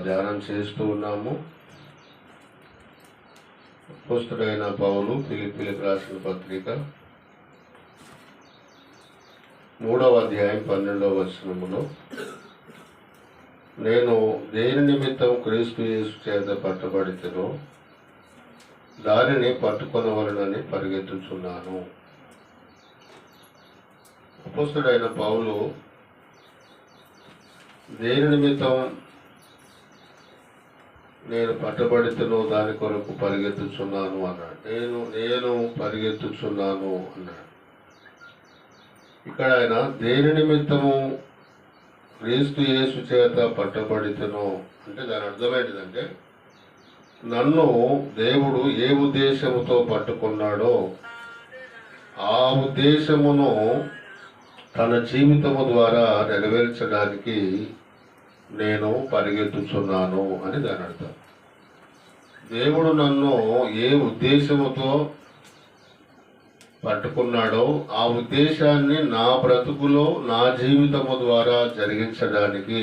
ధ్యానం చేస్తూ ఉన్నాము. అపోస్తలుడైన పౌలు ఫిలిప్పీలకు రాసిన పత్రిక 3వ అధ్యాయం 12వ వచనములో, నేను దేని నిమిత్తం క్రీస్తు యేసు చేత పట్టబడితేనో దానిని పట్టుకొనవలనని పరిగెత్తుచున్నాను. అపోస్తలుడైన పౌలు దేని నిమిత్తం నేను పట్టబడితేనో దాని కొరకు పరిగెత్తుచున్నాను అన్నాడు. నేను పరిగెత్తుచున్నాను అన్నాడు. ఇక్కడ ఆయన దేని నిమిత్తము క్రీస్తు యేసు చేత పట్టబడితేనో అంటే దాని అర్థం ఏంటిదంటే, నన్ను దేవుడు ఏ ఉద్దేశముతో పట్టుకున్నాడో ఆ ఉద్దేశమును తన జీవితము ద్వారా నెరవేర్చడానికి నేను పరిగెత్తుచున్నాను అని దాని అర్థం. దేవుడు నన్ను ఏ ఉద్దేశముతో పట్టుకున్నాడో ఆ ఉద్దేశాన్ని నా బ్రతుకులో నా జీవితము ద్వారా జరిగించడానికి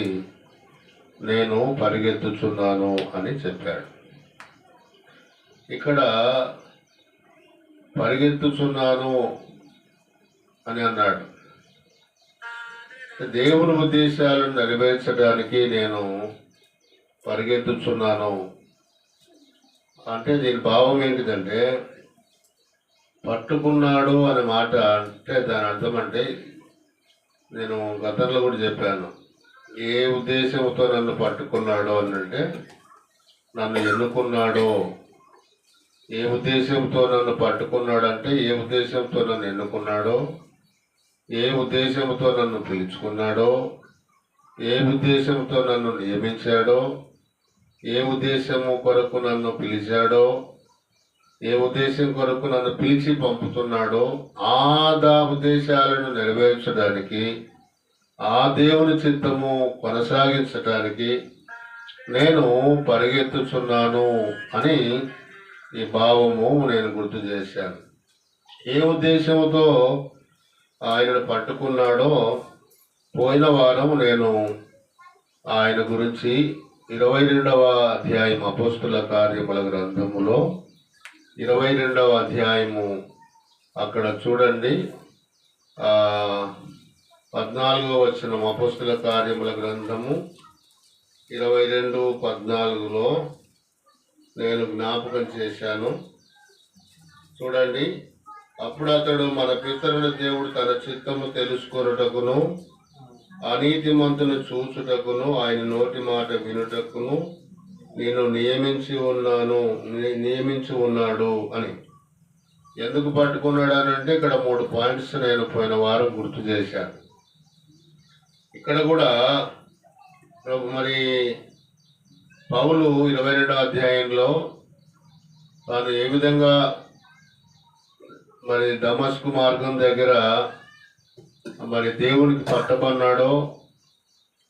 నేను పరిగెత్తుచున్నాను అని చెప్పాడు. ఇక్కడ పరిగెత్తుచున్నాను అని అన్నాడు. దేవుని ఉద్దేశాలను నెరవేర్చడానికి నేను పరిగెత్తుచున్నాను అంటే దీని భావం ఏంటిదంటే, పట్టుకున్నాడు అనే మాట అంటే దాని అర్థం అంటే, నేను గతంలో కూడా చెప్పాను, ఏ ఉద్దేశంతో నన్ను పట్టుకున్నాడో అని అంటే, నన్ను ఎన్నుకున్నాడో. ఏ ఉద్దేశంతో నన్ను పట్టుకున్నాడు అంటే ఏ ఉద్దేశంతో నన్ను ఎన్నుకున్నాడో, ఏ ఉద్దేశంతో నన్ను పిలుచుకున్నాడో, ఏ ఉద్దేశంతో నన్ను నియమించాడో, ఏ ఉద్దేశము కొరకు నన్ను పిలిచాడో, ఏ ఉద్దేశం కొరకు నన్ను పిలిచి పంపుతున్నాడో ఆ ఉద్దేశాలను నెరవేర్చడానికి, ఆ దేవుని చిత్తము కొనసాగించడానికి నేను పరిగెత్తుచున్నాను అని ఈ భావము నేను గుర్తు చేశాను. ఏ ఉద్దేశముతో ఆయనను పట్టుకున్నాడో పోయిన వారం నేను ఆయన గురించి 22వ అధ్యాయం అపోస్తుల కార్యముల గ్రంథములో 22వ అధ్యాయము అక్కడ చూడండి, 14వ వచనం. అపోస్తుల కార్యముల గ్రంథము 22:14లో నేను జ్ఞాపకం చేశాను. చూడండి, అప్పుడు అతడు, మన పితరుల దేవుడు తన చిత్తము తెలుసుకొనుటకును అనీతిమంతుని చూచుటకును ఆయన నోటి మాట వినుటకును నేను నియమించి ఉన్నాడు అని. ఎందుకు పట్టుకున్నాడు అని అంటే, ఇక్కడ 3 పాయింట్స్ నేను పోయిన వారం గుర్తు చేశాను. ఇక్కడ కూడా మరి పౌలు 22వ అధ్యాయంలో తాను ఏ విధంగా మరి దమస్కు మార్గం దగ్గర మరి దేవునికి పట్టబన్నాడో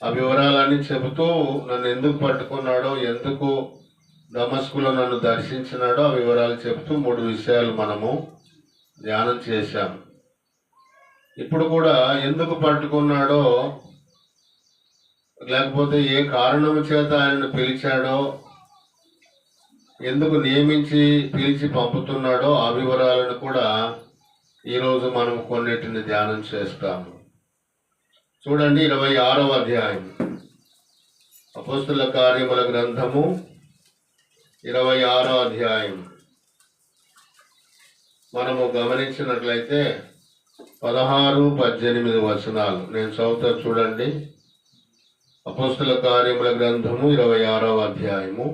ఆ వివరాలన్నీ చెబుతూ, నన్ను ఎందుకు పట్టుకున్నాడో, ఎందుకు దమస్కులో నన్ను దర్శించినాడో ఆ వివరాలు చెబుతూ 3 విషయాలు మనము ధ్యానం చేశాం. ఇప్పుడు కూడా ఎందుకు పట్టుకున్నాడో, లేకపోతే ఏ కారణం చేత ఆయనను పిలిచాడో, ఎందుకు నియమించి పిలిచి పంపుతున్నాడో ఆ వివరాలను కూడా ఈరోజు మనం కొన్నిటిని ధ్యానం చేస్తాము. చూడండి, 26వ అధ్యాయం అపోస్తుల కార్యముల గ్రంథము 26వ అధ్యాయం మనము గమనించినట్లయితే 16-18 వచనాలు నేను చదువుతా. చూడండి, అపోస్తుల కార్యముల గ్రంథము 26వ అధ్యాయము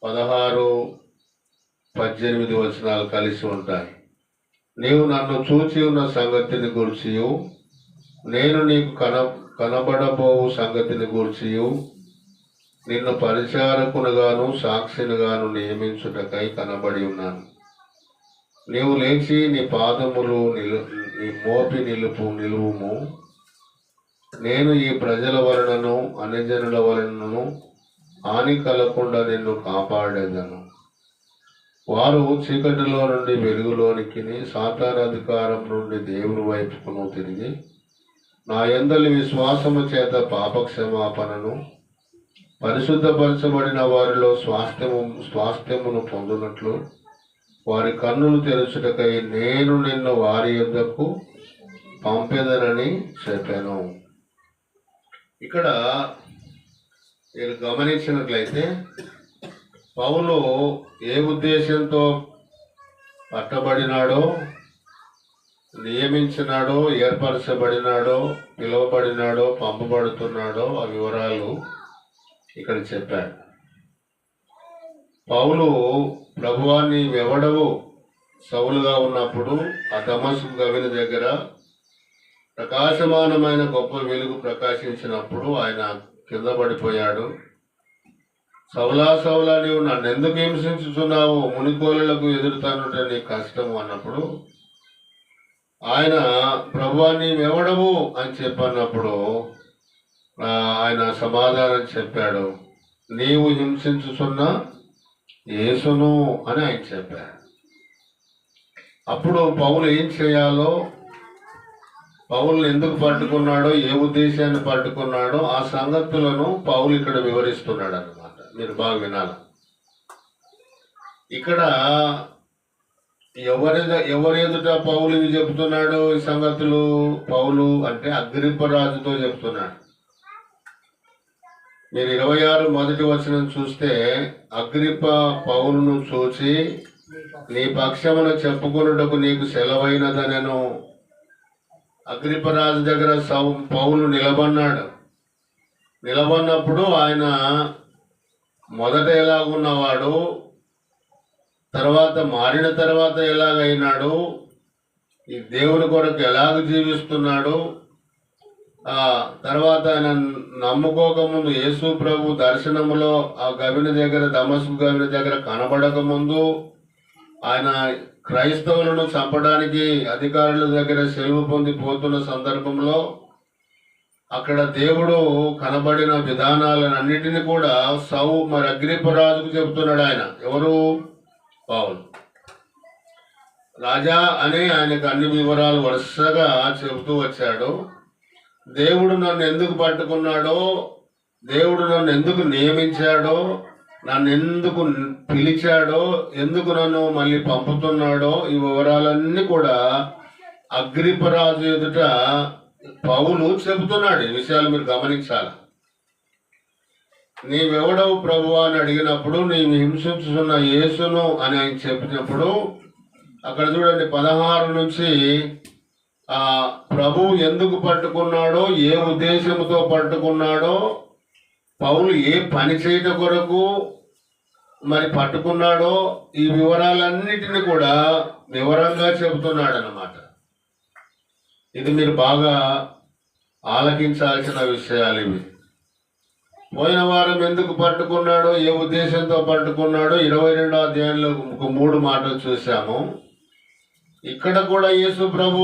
16-18 వచనాలు కలిసి ఉంటాయి. నీవు నన్ను చూచి ఉన్న సంగతిని గూర్చియు నేను నీకు కనబడబోవు సంగతిని గూర్చియు నిన్ను పరిచారకునుగాను సాక్షినిగాను నియమించుటకై కనబడి ఉన్నాను. నీవు లేచి నీ పాదములు మోపి నిలువుము. నేను ఈ ప్రజల వలనను అన్యజనుల వలనను హాని కలగకుండా నిన్ను కాపాడేదను. వారు చీకటిలో నుండి వెలుగులోనికి, సాతాను అధికారం నుండి దేవుని వైపును తిరిగి నా యందలి విశ్వాసము చేత పాపక్షమాపణను పరిశుద్ధపరచబడిన వారిలో స్వాస్థ్యమును పొందినట్లు వారి కన్నులు తెరచుటకై నేను నిన్ను వారి యొద్దకు పంపెదనని చెప్పాను. ఇక్కడ మీరు గమనించినట్లయితే పౌలు ఏ ఉద్దేశంతో పట్టబడినాడో, నియమించినాడో, ఏర్పరచబడినాడో, పిలువబడినాడో, పంపబడుతున్నాడో ఆ వివరాలు ఇక్కడ చెప్పాడు. పౌలు ప్రభువాన్ని ఎవడవు సౌలుగా ఉన్నప్పుడు ఆ దమస్కు గవిని దగ్గర ప్రకాశమానమైన గొప్ప వెలుగు ప్రకాశించినప్పుడు ఆయన కింద పడిపోయాడు. సౌలా సౌలా నీవు నన్ను ఎందుకు హింసించుతున్నావు, మునికోలులకు ఎదురుతానుంటే నీకు కష్టము అన్నప్పుడు ఆయన ప్రభువా నీవెవడవు అని చెప్పన్నప్పుడు ఆయన సమాధానం చెప్పాడు, నీవు హింసించుతున్న యేసును అని ఆయన చెప్పాడు. అప్పుడు పౌలు ఏం చేయాలో, పౌలుని ఎందుకు పట్టుకున్నాడో, ఏ ఉద్దేశాన్ని పట్టుకున్నాడో ఆ సంగతులను పౌలు ఇక్కడ వివరిస్తున్నాడు అన్నమాట. మీరు బాగా వినాలి. ఇక్కడ ఎవరి ఎదుట పౌలు ఇవి చెప్తున్నాడు ఈ సంగతులు? పౌలు అంటే అగ్రిప్ప రాజుతో చెప్తున్నాడు. మీరు 26 మొదటి వచనం చూస్తే అగ్రిప్ప పౌలును చూచి నీ పక్షమున చెప్పుకొనుటకు నీకు సెలవైనదనెను. అగ్రిప్ప రాజు దగ్గర పౌలు నిలబడినాడు. నిలబడినప్పుడు ఆయన మొదట ఎలాగున్నవాడు, తర్వాత మారిన తర్వాత ఎలాగైనాడు, ఈ దేవుని కొరకు ఎలాగ జీవిస్తున్నాడు, తర్వాత ఆయన నమ్ముకోకముందు యేసు ప్రభు దర్శనములో ఆ గవిని దగ్గర, దమస్కు గవిని దగ్గర కనబడక ముందు ఆయన క్రైస్తవులను చంపడానికి అధికారుల దగ్గర సెలవు పొందిపోతున్న సందర్భంలో అక్కడ దేవుడు కనబడిన విధానాలన్నిటినీ కూడా మరి అగ్రిప్ప రాజుకు చెబుతున్నాడు. ఆయన ఎవరు? పౌలు రాజా అని ఆయనకు అన్ని వివరాలు వరుసగా చెబుతూ వచ్చాడు. దేవుడు నన్ను ఎందుకు పట్టుకున్నాడో, దేవుడు నన్ను ఎందుకు నియమించాడో, నన్ను ఎందుకు పిలిచాడో, ఎందుకు నన్ను మళ్ళీ పంపుతున్నాడో ఈ వివరాలన్నీ కూడా అగ్రిప్ప రాజు ఎదుట పౌలు చెబుతున్నాడు. ఈ విషయాలు మీరు గమనించాలి. నీవెవడవు ప్రభువా అని అడిగినప్పుడు నీవు హింసించుతున్న యేసును అని ఆయన చెప్పినప్పుడు అక్కడ చూడండి 16 నుంచి ప్రభువు ఎందుకు పట్టుకున్నాడో, ఏ ఉద్దేశంతో పట్టుకున్నాడో, పౌలు ఏ పని చేయట కొరకు మరి పట్టుకున్నాడో ఈ వివరాలన్నిటిని కూడా వివరంగా చెబుతున్నాడు అన్నమాట. ఇది మీరు బాగా ఆలకించాల్సిన విషయాలు ఇవి. పోయిన వారం ఎందుకు పట్టుకున్నాడో, ఏ ఉద్దేశంతో పట్టుకున్నాడో 22వ అధ్యాయంలో 3 మాటలు చూసాము. ఇక్కడ కూడా యేసు ప్రభు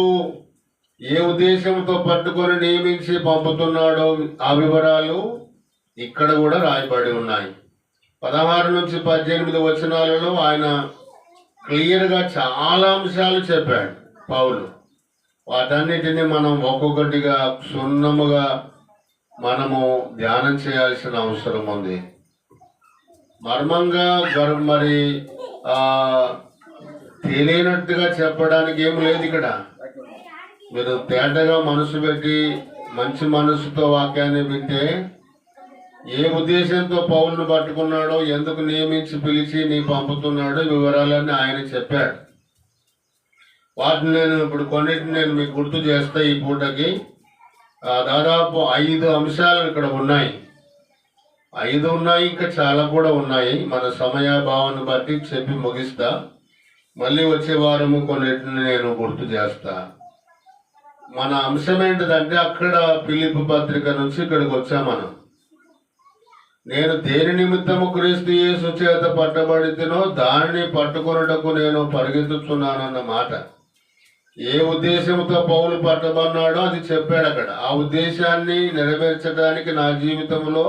ఏ ఉద్దేశంతో పట్టుకొని నియమించి పంపుతున్నాడో ఆ వివరాలు ఇక్కడ కూడా రాయబడి ఉన్నాయి. 16 నుంచి 18 వచనాలలో ఆయన క్లియర్గా చాలా అంశాలు చెప్పాడు పౌలు. వాటన్నిటిని మనం ఒక్కొక్కటిగా క్షుణ్ణముగా మనము ధ్యానం చేయాల్సిన అవసరం ఉంది. మర్మంగా మరి తెలియనట్టుగా చెప్పడానికి ఏం లేదు. ఇక్కడ మీరు తేటగా మనసు పెట్టి మంచి మనసుతో వాక్యాన్ని వింటే ఏ ఉద్దేశంతో పౌలును పట్టుకున్నాడో, ఎందుకు నియమించి పిలిచి నీ పంపుతున్నాడో వివరాలన్నీ ఆయన చెప్పాడు. వాటిని నేను ఇప్పుడు కొన్నిటిని నేను మీకు గుర్తు చేస్తా. ఈ పూటకి దాదాపు 5 అంశాలు ఇక్కడ ఉన్నాయి. 5 ఉన్నాయి, ఇంకా చాలా కూడా ఉన్నాయి. మన సమయాభావాన్ని బట్టి చెప్పి ముగిస్తా. మళ్ళీ వచ్చే వారము కొన్నిటిని నేను గుర్తు చేస్తా. మన అంశం ఏంటిదంటే అక్కడ ఫిలిప్పీ పత్రిక నుంచి ఇక్కడికి వచ్చాం మనం. నేను దేని నిమిత్తము క్రీస్తు యేసు చేత పట్టబడితేనో దానిని పట్టుకొనుటకు నేను పరిగెత్తుతున్నానన్న మాట. ఏ ఉద్దేశంతో పౌలు పట్టబడినాడో అది చెప్పాడు అక్కడ. ఆ ఉద్దేశాన్ని నెరవేర్చడానికి నా జీవితంలో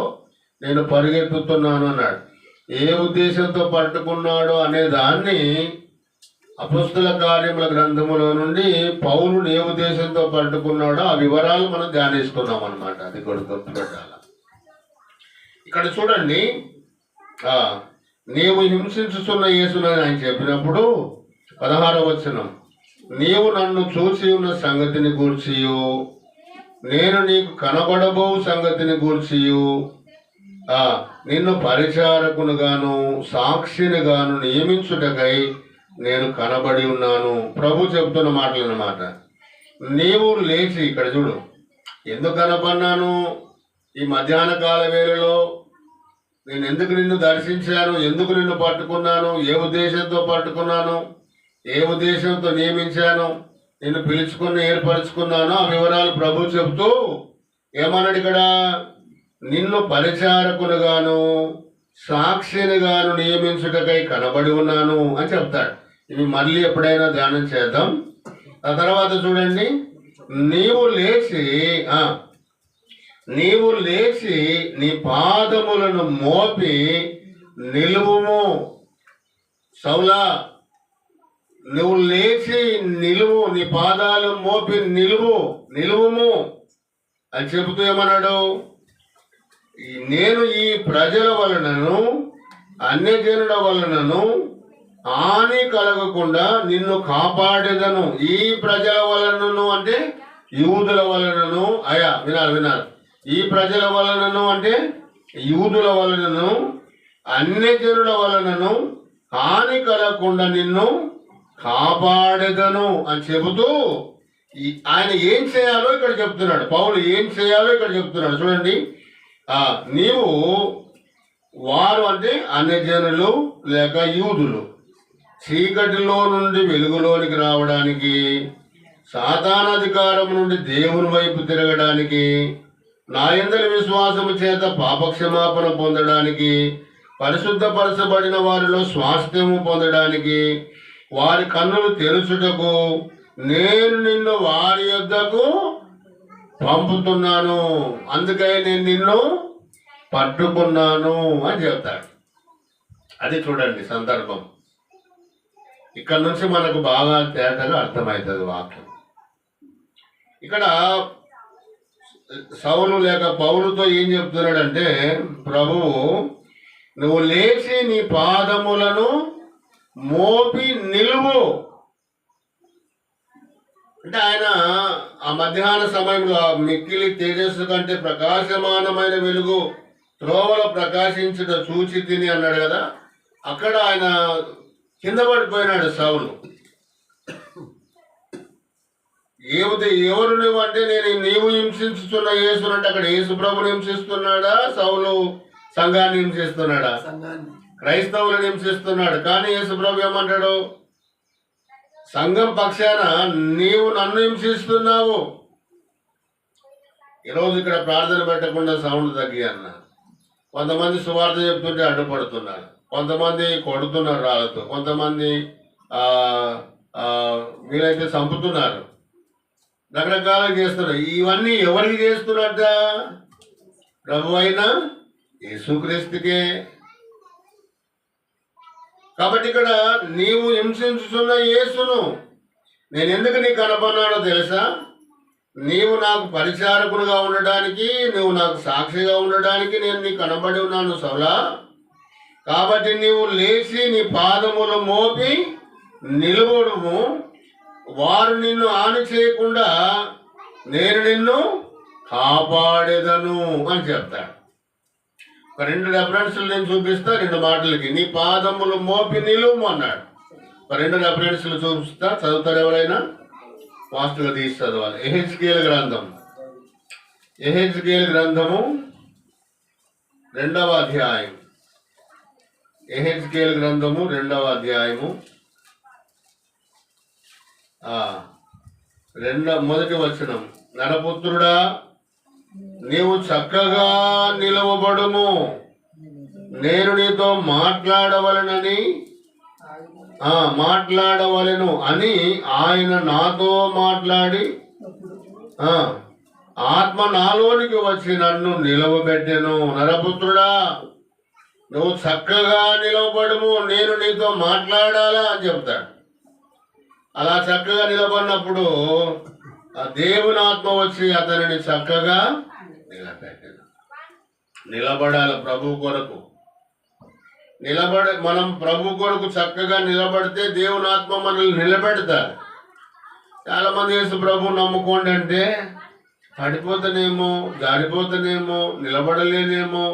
నేను పరిగెత్తుతున్నాను అన్నాడు. ఏ ఉద్దేశంతో పట్టుకున్నాడో అనే దాన్ని అపొస్తల కార్యముల గ్రంథములో నుండి పౌలుని ఏ ఉద్దేశంతో పట్టుకున్నాడో ఆ వివరాలు మనం ధ్యానిస్తున్నాం అన్నమాట. అది కూడా గుర్తుపెట్టాలి. ఇక్కడ చూడండి, నీవు హింసించుతున్న యేసునని ఆయన చెప్పినప్పుడు 16వ వచనం, నీవు నన్ను చూసి ఉన్న సంగతిని గూర్చియు నేను నీకు కనబడబో సంగతిని గూర్చియు నిన్ను పరిచారకునుగాను సాక్షినిగాను నియమించుటకై నేను కనబడి ఉన్నాను. ప్రభు చెబుతున్న మాటలు అన్నమాట. నీవు లేచి, ఇక్కడ చూడు, ఎందుకు కనపడినాను ఈ మధ్యాహ్న కాల వేళలో, నేను ఎందుకు నిన్ను దర్శించాను, ఎందుకు నిన్ను పట్టుకున్నాను, ఏ ఉద్దేశంతో పట్టుకున్నాను, ఏ ఉద్దేశంతో నియమించాను, నిన్ను పిలుచుకుని ఏర్పరచుకున్నాను, ఆ వివరాలు ప్రభు చెబుతూ ఏమన్నాడు ఇక్కడ, నిన్ను పరిచారకునుగాను సాక్షినిగాను నియమించుటకై కనబడి ఉన్నాను అని చెప్తాడు. ఇవి మళ్ళీ ఎప్పుడైనా ధ్యానం చేద్దాం. ఆ తర్వాత చూడండి, నీవు లేచి నీ పాదములను మోపి నిలువుము. సౌలా, నువ్వు లేచి నిలువు, నీ పాదాలు మోపి నిలువుము అని చెబుతూ ఏమన్నాడు, నేను ఈ ప్రజల వలనను అన్యజనుల వలనను హాని కలగకుండా నిన్ను కాపాడేదను. ఈ ప్రజల వలనను అంటే యూదుల వలనను, వినాలి, ఈ ప్రజల వలనను అంటే యూదుల వలనను అన్యజనుల వలనను హాని కలగకుండా నిన్ను కాపాడేదను అని చెబుతూ ఆయన ఏం చేయాలో ఇక్కడ చెప్తున్నాడు. పౌలు ఏం చేయాలో ఇక్కడ చెప్తున్నాడు. చూడండి, నీవు, వారు అంటే అన్యజనులు లేక యూదులు, చీకటిలో నుండి వెలుగులోనికి రావడానికి, సాతానాధికారం నుండి దేవుని వైపు తిరగడానికి, నా యందలి విశ్వాసము చేత పాపక్షమాపణ పొందడానికి, పరిశుద్ధపరచబడిన వారిలో స్వాస్థ్యము పొందడానికి, వారి కన్నులు తెరుచుటకు నేను నిన్ను వారి యొద్దకు పంపుతున్నాను, అందుకై నేను నిన్ను పట్టుకున్నాను అని చెప్తాడు. అది చూడండి సందర్భం. ఇక్కడ నుంచి మనకు బాగా తేటగా అర్థమవుతుంది వాక్యం. ఇక్కడ సౌలు లేక పౌలుతో ఏం చెప్తున్నాడంటే, ప్రభువు నువ్వు లేచి నీ పాదములను మోపి నిలువు అంటే, ఆయన ఆ మధ్యాహ్న సమయంలో మిక్కిలి తేజస్సు కంటే ప్రకాశమానమైన వెలుగు త్రోవలో ప్రకాశించుట చూచి తిని అన్నాడు కదా. అక్కడ ఆయన కింద పడిపోయినాడు సౌలు. ఎవరు నువ్వు అంటే, నీవు హింసిస్తున్న యేసును అంటే అక్కడ యేసు ప్రభుని హింసిస్తున్నాడా, సౌలు సంఘాన్ని హింసిస్తున్నాడా? క్రైస్తవులను హింసిస్తున్నాడు. కానీ యేసు ప్రభు ఏమంటాడు, సంఘం పక్షాన నీవు నన్ను హింసిస్తున్నావు. ఈరోజు ఇక్కడ ప్రార్థన పెట్టకుండా సౌండ్ తగ్గి అన్న. కొంతమంది సువార్త చెప్తుంటే అడ్డుపడుతున్నారు, కొంతమంది కొడుతున్నారు రాళ్ళతో, కొంతమంది వీలైతే చంపుతున్నారు, రకరకాలుగా చేస్తున్నారు. ఇవన్నీ ఎవరికి చేస్తున్నట్ట? ప్రభు అయిన యేసుక్రీస్తుకే. కాబట్టి ఇక్కడ నీవు హింసించుతున్న యేసును నేను ఎందుకు నీకు కనపన్నానో తెలుసా? నీవు నాకు పరిచారకులుగా ఉండడానికి, నువ్వు నాకు సాక్షిగా ఉండడానికి నేను నీకు కనబడి ఉన్నాను సౌలా. కాబట్టి నీవు లేచి నీ పాదములు మోపి నిలువడము, వారు నిన్ను హాని చేయకుండా నేను నిన్ను కాపాడేదను అని చెప్తాడు. ఒక 2 రెఫరెన్స్లు నేను చూపిస్తా, 2 మాటలకి. నీ పాదములు మోపి నిలువు అన్నాడు. ఒక 2 రెఫరెన్స్లు చూపిస్తా, చదువుతారు ఎవరైనా? ఫాస్ట్గా తీసి చదవాలి. ఎహెజ్కేలు గ్రంథము 2వ అధ్యాయం. ఎహెజ్కేలు గ్రంథము 2వ అధ్యాయము మొదటి వచనం. నరపుత్రుడా, నీవు చక్కగా నిలవబడుము, నేను నీతో మాట్లాడవలెను అని ఆయన నాతో మాట్లాడి ఆత్మ నాలోనికి వచ్చి నన్ను నిలవబెట్టెను. నరపుత్రుడా, నువ్వు చక్కగా నిలవబడుము, నేను నీతో మాట్లాడాలా అని చెప్తాడు. అలా చక్కగా నిలబడినప్పుడు ఆ దేవుని ఆత్మ వచ్చి అతనిని చక్కగా నిలబెట్టాను. నిలబడాలి ప్రభు కొరకు. మనం ప్రభు కొరకు చక్కగా నిలబడితే దేవుని ఆత్మ మనల్ని నిలబెడతారు. చాలా మంది యేసు ప్రభు నమ్ముకోండి అంటే పడిపోతానేమో, జారిపోతానేమో, నిలబడలేనేమో,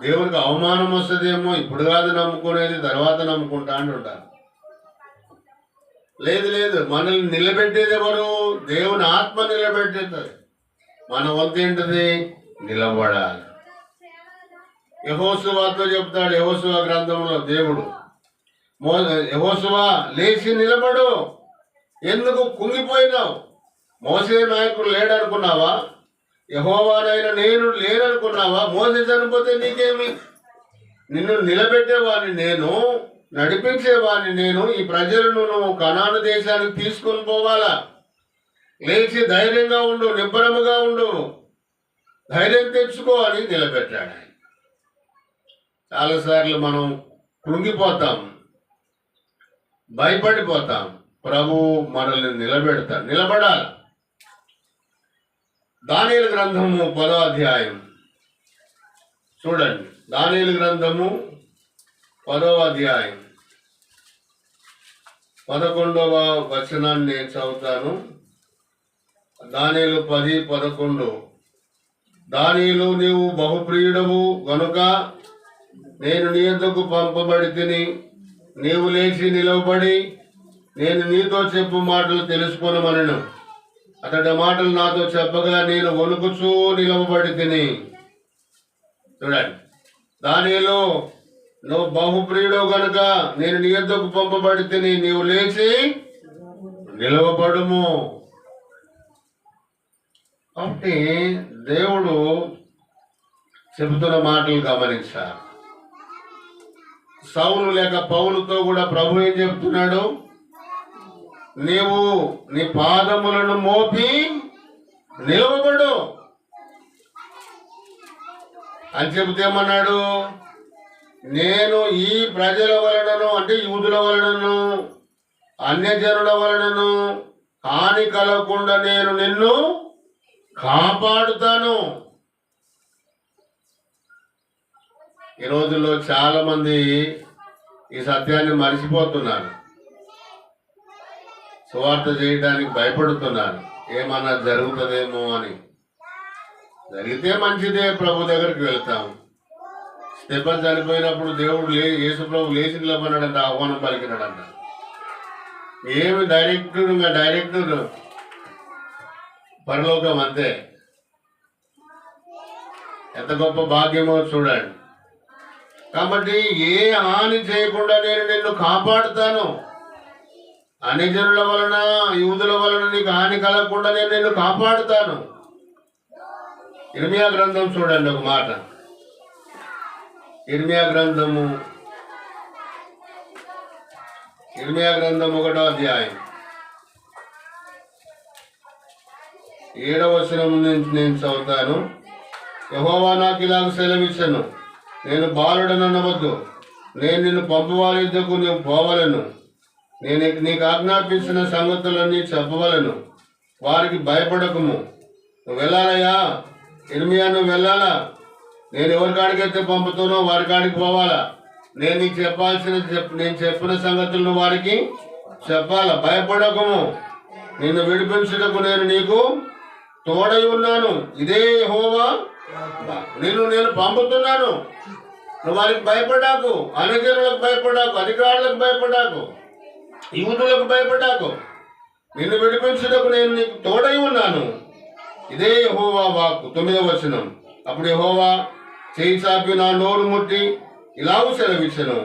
దేవునికి అవమానం వస్తుందేమో, ఇప్పుడు కాదు నమ్ముకునేది, తర్వాత నమ్ముకుంటా అంటుంటారు. లేదు లేదు, మనల్ని నిలబెట్టేది ఎవరు? దేవుని ఆత్మ నిలబెట్టేది. మన వంతు ఏంటది? నిలబడాలి. యెహోషువతో చెప్తాడు, యెహోషువ గ్రంథంలో దేవుడు, యెహోషువ లేచి నిలబడు, ఎందుకు కుంగిపోయినావు? మోసే నాయకుడు లేడనుకున్నావా? యెహోవానైనా నేను లేననుకున్నావా? మోసే చనిపోతే నీకేమి? నిన్ను నిలబెట్టేవాడిని నేను, నడిపించేవాడిని నేను. ఈ ప్రజలను నువ్వు కనాను దేశానికి తీసుకొని పోవాలా. లేచి ధైర్యంగా ఉండు, నిబ్బరముగా ఉండు, ధైర్యం తెచ్చుకో అని నిలబెట్టాడు. చాలాసార్లు మనం కృంగిపోతాం, భయపడిపోతాం. ప్రభు మనల్ని నిలబడాలి. దానియేలు గ్రంథము 10వ అధ్యాయం చూడండి. దానియేలు గ్రంథము 10వ అధ్యాయం 11వ వచనాన్ని నేను చదువుతాను. దానియేలు 10:11. దానియేలు, నీవు బహుప్రియుడవు గనుక నేను నీ యొద్దకు పంపబడి తిని, నీవు లేచి నిలవబడి నేను నీతో చెప్పు మాటలు తెలుసుకొనమనెను. అతడి మాటలు నాతో చెప్పగా నేను వణుకుచూ నిలవబడి తిని. చూడండి, దానియేలు, నువ్వు బహుప్రియుడవు గనుక నేను నీ యొద్దకు పంపబడి తిని, నీవు లేచి నిలవబడుము. కాబట్టి దేవుడు చెబుతున్న మాటలు గమనించాలి. సౌలు లేక పౌలుతో కూడా ప్రభు ఏం చెప్తున్నాడు? నీవు నీ పాదములను మోపి నిలవబడు అని చెబుతేమన్నాడు? నేను ఈ ప్రజల వలనను, అంటే యూదుల వలనను, అన్యజనుల వలనను హాని కలగకుండా నేను నిన్ను కాపాడుతాను. ఈ రోజుల్లో చాలా మంది ఈ సత్యాన్ని మరిచిపోతున్నారు, సువార్త చేయడానికి భయపడుతున్నారు. ఏమన్నా జరుగుతుందేమో అని. జరిగితే మంచిదే, ప్రభు దగ్గరికి వెళ్తాం. స్టెఫెన్ చనిపోయినప్పుడు దేవుడు యేసు ప్రభు లేచి నిలబడినాడంట, ఆహ్వానం పలికినాడంట. ఏమి డైరెక్ట్ పరలోకం అంతే. ఎంత గొప్ప భాగ్యమో చూడండి. కాబట్టి ఏ హాని చేయకుండా నేను నిన్ను కాపాడుతాను. అన్యజనుల వలన, యూదుల వలన నీకు హాని కలగకుండా నేను నిన్ను కాపాడుతాను. ఇర్మియా గ్రంథం చూడండి ఒక మాట. ఇర్మియా గ్రంథం 1వ అధ్యాయం 7వ వచనం నుంచి నేను చదువుతాను. యెహోవా నాకు ఇలాగ సెలవిచ్చెను, నేను బాలుడననవద్దు, నేను నిన్ను పంపవారి యుద్ధకు నీవు పోవలను, నేను నీకు ఆజ్ఞాపించిన సంగతులన్నీ చెప్పవలను, వారికి భయపడకము. నువ్వు వెళ్ళాలయ్యా ఇర్మియా, నువ్వు వెళ్ళాలా. నేను ఎవరి కాడికైతే పంపుతానో వారి కాడికి పోవాలా. నేను నీకు నేను చెప్పిన సంగతులను వారికి చెప్పాలా. భయపడకము, నిన్ను విడిపించుటకు నేను నీకు తోడై ఉన్నాను. ఇదే యెహోవా, నేను పంపుతున్నాను. నువ్వు వారికి భయపడాకు, అన్యజనులకు భయపడాకు, అధికారులకు భయపడాకు, యూదులకు భయపడాకు. నిన్ను విడిపించుటకు నేను నీకు తోడై ఉన్నాను. ఇదే యెహోవా వాక్కు. 9వ వచనం. అప్పుడు యెహోవా చేయి చాపి నా నోరు ముట్టి ఇలాగూ సెలవిచ్చెను,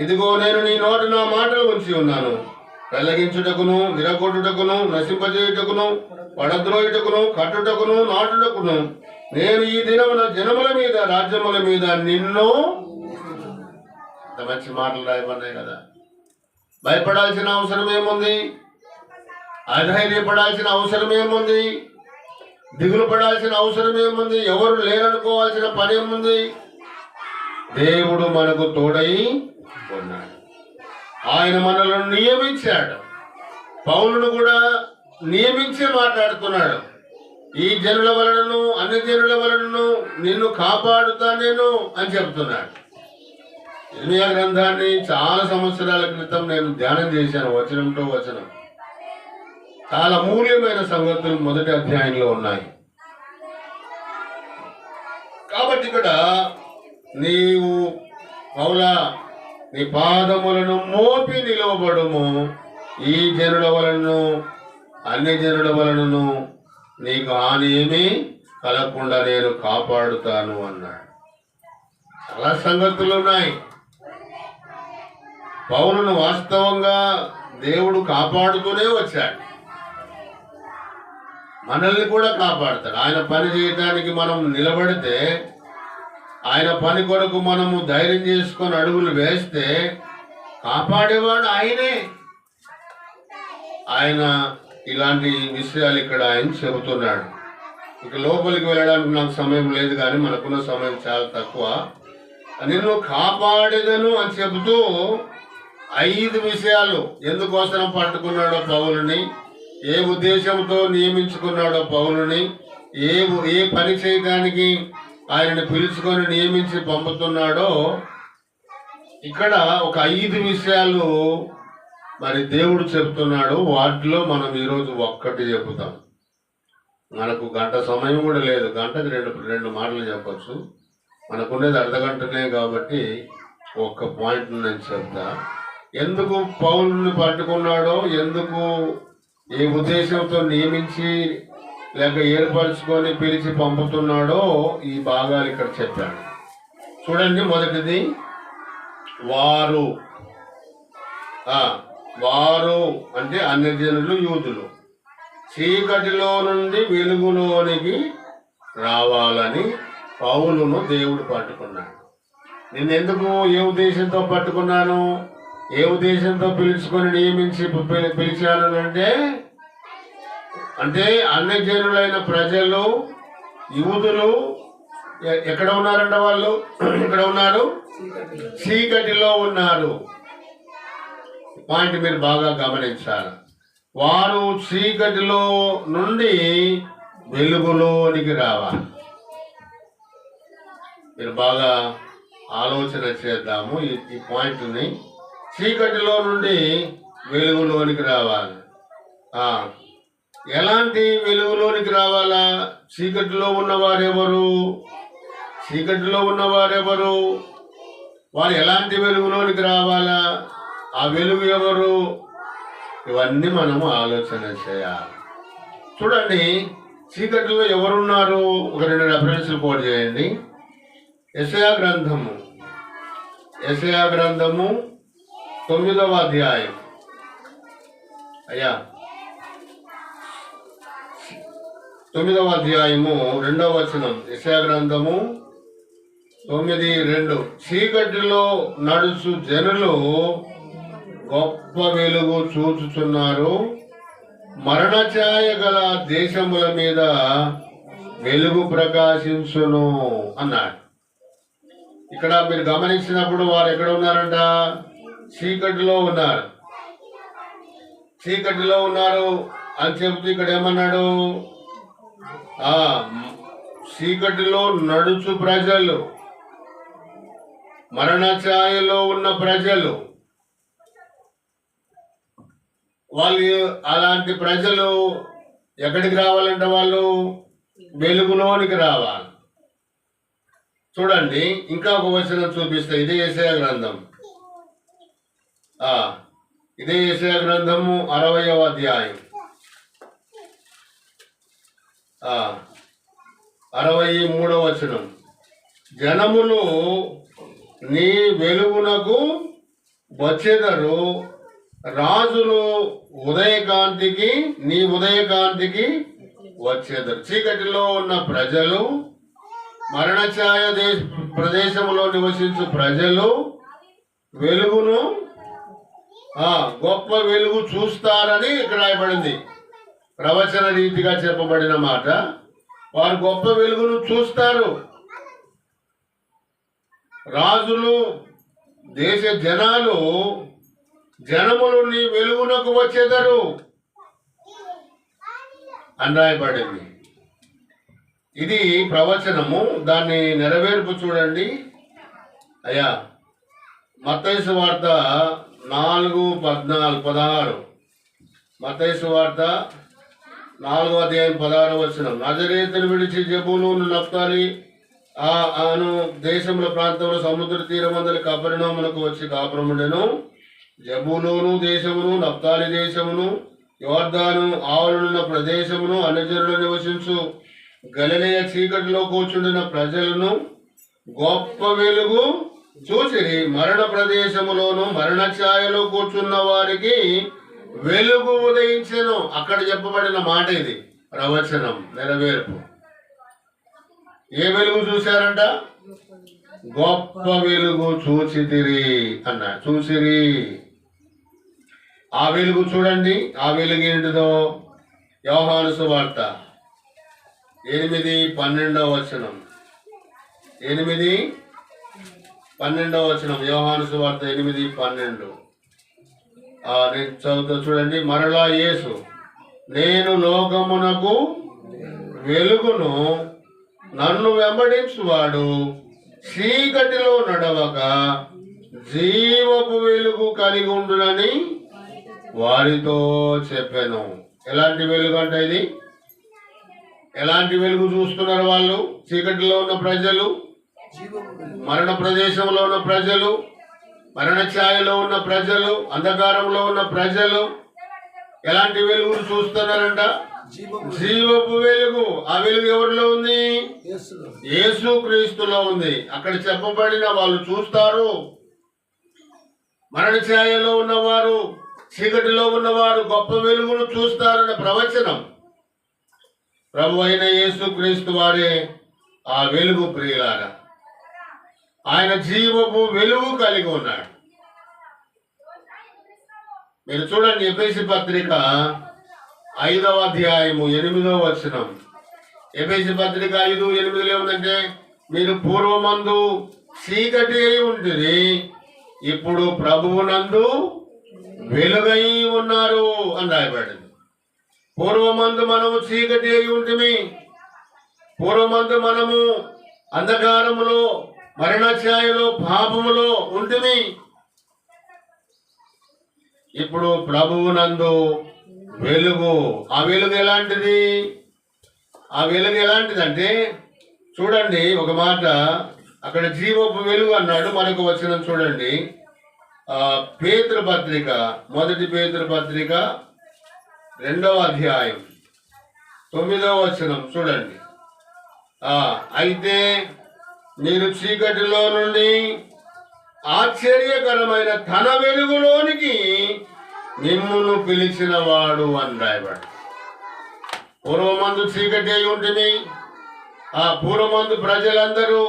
ఇదిగో నేను నీ నోట నా మాటలు ఉంచి ఉన్నాను. పెళ్లగించుటకును, విరగొట్టుటకును, నశింపజేయుటకును, పడద్రోయుటకును, కట్టుటకును, నాటుటకును నేను ఈ దినమున జనముల మీద, రాజ్యముల మీద నిన్ను. ఇంత మంచి మాటలు రాయబడినాయి కదా. భయపడాల్సిన అవసరం ఏముంది? అధైర్యపడాల్సిన అవసరం ఏముంది? దిగులు పడాల్సిన అవసరం ఏముంది? ఎవరు లేరనుకోవాల్సిన పని ఏముంది? దేవుడు మనకు తోడై ఉన్నాడు. ఆయన మనలను నియమించాడు. పౌలును కూడా నియమించి మాట్లాడుతున్నాడు. ఈ జనుల వలనను అన్ని జనుల వలనను నిన్ను కాపాడుతా నేను అని చెప్తున్నాడు. ఇర్మీయా గ్రంథాన్ని చాలా సంవత్సరాల క్రితం నేను ధ్యానం చేశాను, వచనంతో వచనం. చాలా మూల్యమైన సంగతులు మొదటి అధ్యాయంలో ఉన్నాయి. కాబట్టి ఇక్కడ నీవు పౌలా నీ పాదములను మోపి నిలవబడుము, ఈ జనుల వలనను అన్ని జనుల వలనను నీకు హాని ఏమీ కలగకుండా నేను కాపాడుతాను అన్నాడు. చాలా సంగతులు ఉన్నాయి. పౌలును వాస్తవంగా దేవుడు కాపాడుతూనే వచ్చాడు, మనల్ని కూడా కాపాడతాడు. ఆయన పని చేయడానికి మనం నిలబడితే, ఆయన పని కొరకు మనము ధైర్యం చేసుకొని అడుగులు వేస్తే కాపాడేవాడు ఆయనే. ఆయన ఇలాంటి విషయాలు ఇక్కడ ఆయన చెబుతున్నాడు. ఇక లోపలికి వెళ్ళడానికి నాకు సమయం లేదు, కానీ మనకున్న సమయం చాలా తక్కువ. నిన్ను కాపాడేదను అని చెబుతూ 5 విషయాలు ఎందుకోసం పట్టుకున్నాడో పౌలుని, ఏ ఉద్దేశంతో నియమించుకున్నాడో పౌలుని, ఏ పని చేయడానికి ఆయనని పిలుచుకొని నియమించి పంపుతున్నాడో ఇక్కడ ఒక 5 విషయాలు మరి దేవుడు చెప్తున్నాడు. వాటిలో మనం ఈరోజు ఒక్కటి చెబుతాం. మనకు గంట సమయం కూడా లేదు, గంటకి రెండు మాటలు చెప్పచ్చు. మనకున్నది అర్ధగంటనే కాబట్టి ఒక్క పాయింట్ నేను చెప్తా. ఎందుకు పౌలుని పట్టుకున్నాడో, ఎందుకు ఏ ఉద్దేశంతో నియమించి లేక ఏర్పరచుకొని పిలిచి పంపుతున్నాడో ఈ భాగాలు ఇక్కడ చెప్పాడు. చూడండి, మొదటిది వారు. వారు అంటే అన్ని జనులు, యూదులు చీకటిలో నుండి వెలుగులోనికి రావాలని పౌలును దేవుడు పట్టుకున్నాడు. నేను ఎందుకు ఏ ఉద్దేశంతో పట్టుకున్నాను, ఏ ఉద్దేశంతో పిలుచుకొని నియమించి పిలిచాను అంటే అన్ని జనులైన ప్రజలు, యూదులు ఎక్కడ ఉన్నారంట? వాళ్ళు ఎక్కడ ఉన్నారు? చీకటిలో ఉన్నారు. పాయింట్ మీరు బాగా గమనించాలి. వారు చీకటిలో నుండి వెలుగులోనికి రావాలి. మీరు బాగా ఆలోచన చేద్దాము ఈ పాయింట్ని. చీకటిలో నుండి వెలుగులోనికి రావాలి. ఎలాంటి వెలుగులోనికి రావాలా? చీకటిలో ఉన్నవారెవరు? చీకటిలో ఉన్నవారెవరు? వారు ఎలాంటి వెలుగులోనికి రావాలా? ఆ వెలుగు ఎవరు? ఇవన్నీ మనము ఆలోచన చేయాలి. చూడండి, చీకటిలో ఎవరున్నారు? ఒక 2 రెఫరెన్స్లు కోట్ చేయండి. యెషయా గ్రంథము 9వ అధ్యాయం. అయ్యా 9వ అధ్యాయము 2వ వచనం. యెషయా గ్రంథము 9:2. చీకటిలో నడుచు జనులు గొప్ప వెలుగు చూచుచున్నారు, మరణ ఛాయ గల దేశముల మీద వెలుగు ప్రకాశించును అన్నాడు. ఇక్కడ మీరు గమనించినప్పుడు వారు ఎక్కడ ఉన్నారంట? చీకటిలో ఉన్నారు. చీకటిలో ఉన్నారు అని చెబుతూ ఇక్కడ ఏమన్నాడు? చీకటిలో నడుచు ప్రజలు, మరణ ఛాయలో ఉన్న ప్రజలు. వాళ్ళు అలాంటి ప్రజలు ఎక్కడికి రావాలంటే వాళ్ళు వెలుగులోనికి రావాలి. చూడండి, ఇంకా ఒక వచనం చూపిస్తే, ఇదే యెషయా గ్రంథం, ఇదే యెషయా గ్రంథము 60వ అధ్యాయం 63వ వచనం. జనములు నీ వెలుగునకు వచ్చెదరు, రాజులు నీ ఉదయకాంతికి వచ్చేదరు. చీకటిలో ఉన్న ప్రజలు, మరణఛాయ ప్రదేశంలో నివసించు ప్రజలు వెలుగును, గొప్ప వెలుగు చూస్తారని ఇక్కడ రాయబడింది. ప్రవచన రీతిగా చెప్పబడిన మాట. వారు గొప్ప వెలుగును చూస్తారు. రాజులు, దేశ జనములు నీ వెలుగునకు వచ్చేదరు అని రాయబడింది. ఇది ప్రవచనము. దాన్ని నెరవేర్పు చూడండి అయ్యా. మత్తయి సువార్త 4:16. మత్తయి సువార్త 4:16. నజరేతును విడిచి జెబూలూను నఫ్తాలి అను దేశముల ప్రాంతంలో సముద్ర తీరమందలి కపెర్నహూమునకు వచ్చి కాపురముండెను. జెబూలూను దేశమును, నఫ్తాలి దేశమును, యోర్దాను ఆవరణున్న ప్రదేశమును, అన్యజనులు నివసించు గలిలయ చీకటిలో కూర్చుండిన ప్రజలను గొప్ప వెలుగు చూసిరి. మరణ ప్రదేశములోను మరణ ఛాయలో కూర్చున్న వారికి వెలుగు ఉదయించెను. అక్కడ చెప్పబడిన మాట ఇది, ప్రవచనం నెరవేర్పు. ఏ వెలుగు చూశారంట? గొప్ప వెలుగు చూచితిరి అన్నాడు. చూసిరి. ఆ వెలుగు చూడండి. ఆ వెలుగు ఏంటిదో? యోహాను సువార్త 8:12. 8:12. యోహాను సువార్త 8:12. నేను చదువుతా చూడండి. మరలా యేసు, నేను లోకమునకు వెలుగును, నన్ను వెంబడించువాడు చీకటిలో నడవక జీవపు వెలుగు కలిగి ఉండునని వారితో చెప్పాను. ఎలాంటి వెలుగు అంటే ఇది? ఎలాంటి వెలుగు చూస్తున్నారు వాళ్ళు? చీకటిలో ఉన్న ప్రజలు, మరణ ప్రదేశంలో ఉన్న ప్రజలు, మరణ ఛాయలో ఉన్న ప్రజలు, అంధకారంలో ఉన్న ప్రజలు ఎలాంటి వెలుగును చూస్తున్నారంట? జీవపు వెలుగు. ఆ వెలుగు ఎవరిలో ఉంది? యేసు క్రీస్తులో ఉంది. అక్కడ చెప్పబడిన వాళ్ళు చూస్తారు. మరణ ఛాయలో ఉన్నవారు, చీకటిలో ఉన్నవారు గొప్ప వెలుగును చూస్తారన్న ప్రవచనం. ప్రభు అయిన యేసు క్రీస్తు వారే ఆ వెలుగు ప్రియులారా. ఆయన జీవపు వెలుగు కలిగి ఉన్నాడు. మీరు చూడండి, ఎఫెసీ పత్రిక 5:8. ఎఫెసీ పత్రిక 5:8 ఏముందంటే, మీరు పూర్వమందు చీకటి అయి ఉంటుంది, ఇప్పుడు ప్రభువునందు వెలుగై ఉన్నారు అని రాయబడింది. పూర్వమందు మనము చీకటి అయి ఉంటుంది, పూర్వమందు మనము అంధకారములో, మరణ ఛాయలో, పాపములో ఉంటుంది. ఇప్పుడు ప్రభువునందు వెలుగు. ఆ వెలుగు ఎలాంటిది? ఆ వెలుగు ఎలాంటిదంటే చూడండి ఒక మాట. అక్కడ జీవపు వెలుగు అన్నాడు. మరొక వచనం చూడండి. పేతురు పత్రిక, 1 పేతురు పత్రిక 2:9 చూడండి. అయితే మీరు చీకటిలో నుండి ఆశ్చర్యకరమైన తన వెలుగులోనికి మిమ్మును పిలిచిన వాడు అని రాయబడి. పూర్వమందు చీకటి అయి ఉంటుంది. ఆ పూర్వమందు ప్రజలందరూ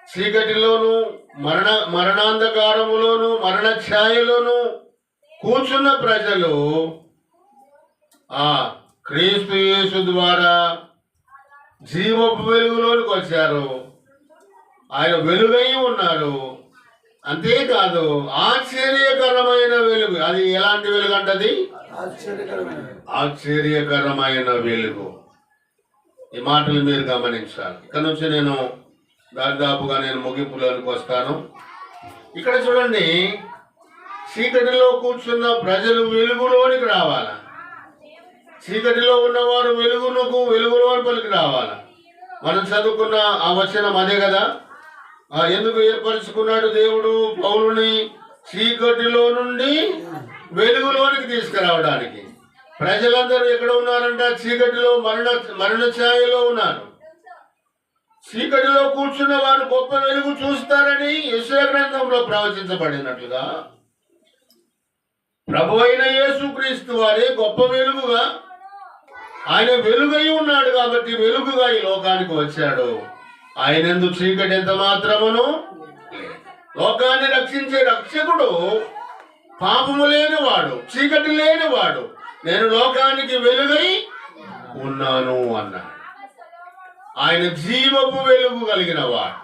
చీకటిలోను, మరణాంధకారములోను, మరణ ఛాయలోను కూర్చున్న ప్రజలు ఆ క్రీస్తు యేసు ద్వారా జీవపు వెలుగులోనికి వచ్చారు. ఆయన వెలుగై ఉన్నారు. అంతేకాదు ఆశ్చర్యకరమైన వెలుగు. అది ఎలాంటి వెలుగు అంటది? ఆశ్చర్యకరమైన వెలుగు. ఈ మాటలు మీరు గమనించాలి. ఇక్కడ నుంచి నేను దాదాపుగా ముగింపులోనికి వస్తాను. ఇక్కడ చూడండి, చీకటిలో కూర్చున్న ప్రజలు వెలుగులోనికి రావాలా? చీకటిలో ఉన్నవారు వెలుగులోనికి రావాలా? మనం చదువుకున్న ఆ వచనం అదే కదా. ఎందుకు ఏర్పరచుకున్నాడు దేవుడు పౌలుని? చీకటిలో నుండి వెలుగులోనికి తీసుకురావడానికి. ప్రజలందరూ ఎక్కడ ఉన్నారంట? చీకటిలో, మరణ ఛాయలో ఉన్నారు. చీకటిలో కూర్చున్న వారు గొప్ప వెలుగు చూస్తారని యెషయా గ్రంథంలో ప్రవచించబడినట్లుగా ప్రభు అయిన యేసుక్రీస్తు వారే గొప్ప వెలుగుగా, ఆయన వెలుగై ఉన్నాడు కాబట్టి వెలుగుగా ఈ లోకానికి వచ్చాడు. ఆయనందు చీకటి ఎంత మాత్రమును. లోకాన్ని రక్షించే రక్షకుడు పాపము లేనివాడు, చీకటి లేనివాడు. నేను లోకానికి వెలుగై ఉన్నాను అన్నాడు. ఆయన జీవపు వెలుగు కలిగిన వాడు.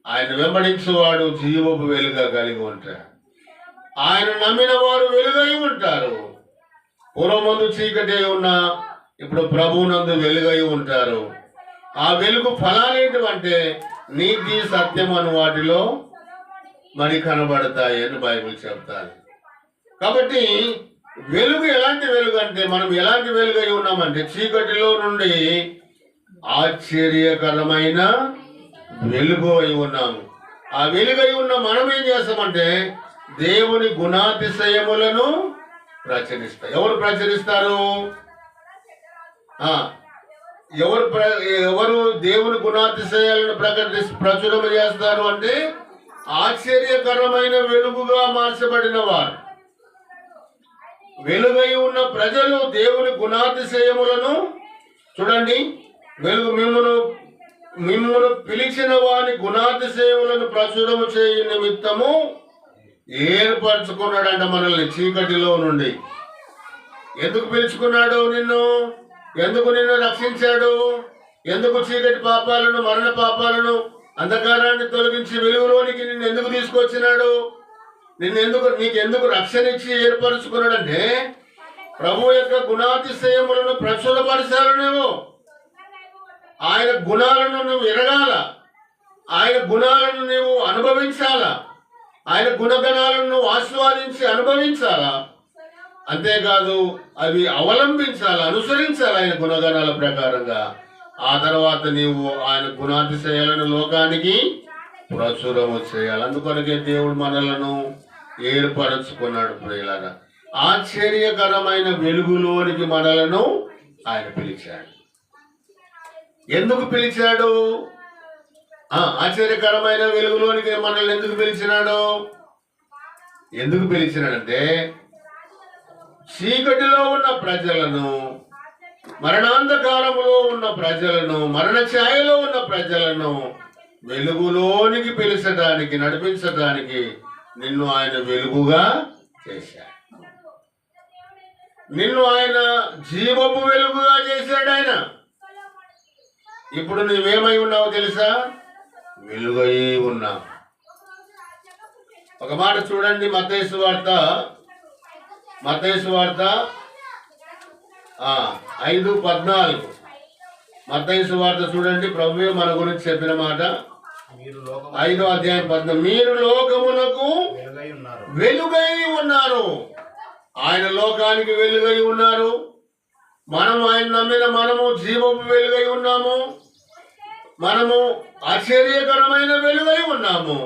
ఆయన వెంబడించేవాడు జీవపు వెలుగా కలిగి ఉంటాడు. ఆయన నమ్మిన వారు వెలుగై ఉంటారు. పూర్వమందు చీకటి ఉన్నా ఇప్పుడు ప్రభువునందు వెలుగై ఉంటారు. ఆ వెలుగు ఫలాలేంటివంటే నీతి సత్యం అను వాటిలో మరి కనబడతాయి అని బైబిల్ చెప్తారు. కాబట్టి వెలుగు ఎలాంటి వెలుగు అంటే మనం ఎలాంటి వెలుగు అయి ఉన్నామంటే చీకటిలో నుండి ఆశ్చర్యకరమైన వెలుగు అయి ఉన్నాము. ఆ వెలుగు అయి ఉన్న మనం ఏం చేస్తామంటే దేవుని గుణాతిశయములను ప్రచురిస్తాం. ఎవరు ప్రచురిస్తారు? ఎవరు దేవుని గుణాతిశయాలను ప్రచురమ చేస్తారు అంటే ఆశ్చర్యకరమైన వెలుగుగా మార్చబడిన వారు. వెలుగై ఉన్న ప్రజలు దేవుని గుణాతిశయములను చూడండి. వెలుగు మిమ్మును పిలిచిన వారి గుణాతిశయములను ప్రచురము చేయ నిమిత్తము ఏర్పరచుకున్నాడంట మనల్ని చీకటిలో నుండి. ఎందుకు పిలుచుకున్నాడు నిన్ను? ఎందుకు నిన్ను రక్షించాడు? ఎందుకు చీకటి పాపాలను, మరణ పాపాలను, అంధకారాన్ని తొలగించి వెలుగులోనికి నిన్ను ఎందుకు తీసుకొచ్చినాడు? నీకెందుకు రక్షణ ఇచ్చి ఏర్పరచుకున్నాడంటే ప్రభు యొక్క గుణాతిశయములను ప్రచురపరచాలనేమో. ఆయన గుణాలను నువ్వు ఎరగాల, ఆయన గుణాలను నువ్వు అనుభవించాలా, ఆయన గుణగణాలను నువ్వు ఆస్వాదించి అనుభవించాలా. అంతేకాదు అవి అవలంబించాలి, అనుసరించాలి ఆయన గుణగణాల ప్రకారంగా. ఆ తర్వాత నీవు ఆయన గుణాతిశయాలను లోకానికి ప్రచురము చేయాలి. అందుకొనకే దేవుడు మనలను ఏర్పరచుకున్నాడు. ప్రియులారా, ఆశ్చర్యకరమైన వెలుగులోనికి మనలను ఆయన పిలిచాడు. ఎందుకు పిలిచాడు? ఆశ్చర్యకరమైన వెలుగులోనికి మనల్ని ఎందుకు పిలిచినాడు? ఎందుకు పిలిచినాడంటే చీకటిలో ఉన్న ప్రజలను, మరణాంధకారములో ఉన్న ప్రజలను, మరణ ఛాయలో ఉన్న ప్రజలను వెలుగులోనికి పిలిచడానికి, నడిపించడానికి నిన్ను ఆయన వెలుగుగా చేశాడు. నిన్ను ఆయన జీవపు వెలుగుగా చేశాడు ఆయన. ఇప్పుడు నువ్వేమై ఉన్నావో తెలుసా? వెలుగై ఉన్నావు. ఒక మాట చూడండి, మత్తయి సువార్త 5:14. మత్తయి సువార్త చూడండి, ప్రభువే మన గురించి చెప్పిన మాట. 5వ అధ్యాయం 14. మీరు లోకమునకు వెలుగై ఉన్నారు. ఆయన లోకానికి వెలుగై ఉన్నారు. మనము ఆయన నమ్మిన మనము జీవపు వెలుగై ఉన్నాము. మనము ఆశ్చర్యకరమైన వెలుగై ఉన్నాము.